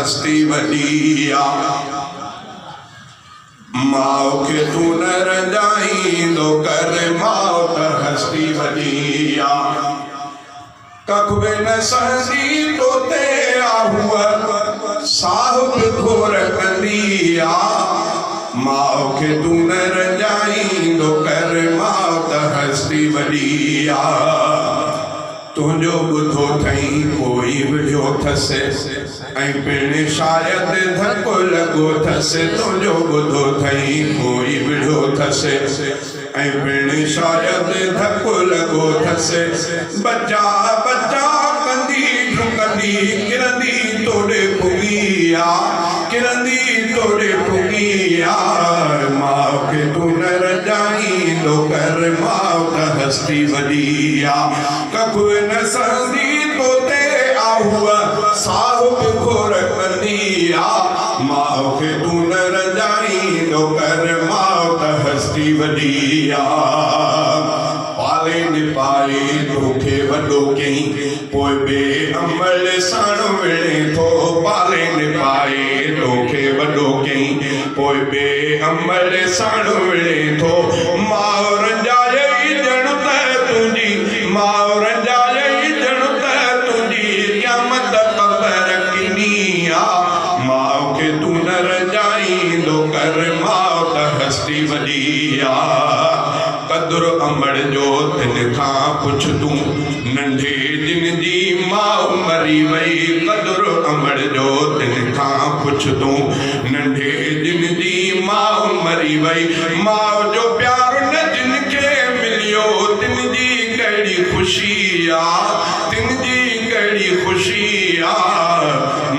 हस्ती वॾी आ माओ के तू न रंजाईंदो कर माओ त हस्ती वॾी आ कख बि न सहंदी तो ते आहूअ साहिब घोर कंदी आ माओ के तू न रंजाईंदो कर माओ त हस्ती वॾी आ तुझो बुधो थई कोई विढ़ियो थसे ऐं पिण शायद धक्को लगो थसे तुझो बुधो थई कोई विढ़ियो थसे ऐं पिण शायद धक्को लगो थसे बचा बचा कंदी ठुकंदी किरंदी तोड़े पुगी आ किरंदी तोड़े पुगी आ माओ के तू न रंजाईंदो कर माओ त हस्ती वॾी आ कख न सहंदी तो ते आहूअ साहिब घोर कंदी आ माओ के तू न रंजाईंदो कर माओ त हस्ती वॾी आ पाले न पाए तोखे वॾो कई पोइ बे अमल साण विणे थो पाले न पाए तोखे वॾो कई पोइ बे अमल साण विणे थो माउ रंजाए ॼण त तुंहिंजी माउ रंजाए ॼण त तुंहिंजी क़यामत क़बर किनी आ माउ के तू न रंजाईंदो कर माउ त हस्ती वॾी आ कदुर अमड़ जो तिन खां पुछ तूं नंढे दिन जी माउ मरी वई कदुर अमड़ जो तिन खां पुछ तूं नंढे दिन जी माउ मरी वई माउ जो प्यार न जिन खे मिलियो तिन जी कहिड़ी ख़ुशी आ तिन जी कहिड़ी ख़ुशी आ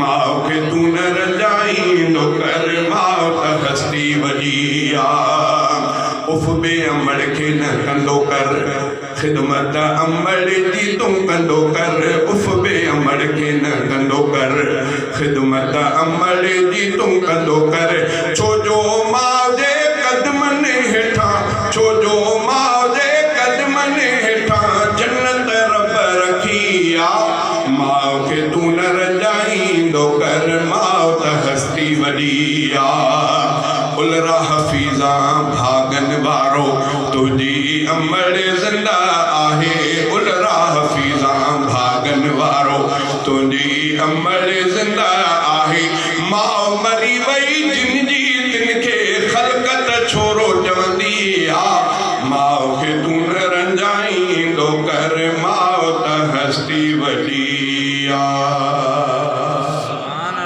माउ खे तू न रंजाईंदो कर माउ त हस्ती वॾी आ उफ बे अमड़ खे न कंदो कर ख़िदमत अमड़ जी तूं कंदो कर उफ बे अमड़ खे न कंदो कर ख़िदमत अमड़ जी तूं कंदो कर छो जो माउ जे कदमनि हेठां छो जो माउ जे कदमनि हेठां जन्नत रब रखी आ माउ खे तू न रंजाईंदो कर माउ त हस्ती वॾी आ उलरा हफ़ीज़ा भागन वारो तुझी अमड़ ज़िंदा आहे उलरा हफ़ीज़ा भागन वारो तुझी अमड़ ज़िंदा आहे माउ मरी वई जिन जी तिन खे ख़लक़त छोरो चवंदी आ माउ खे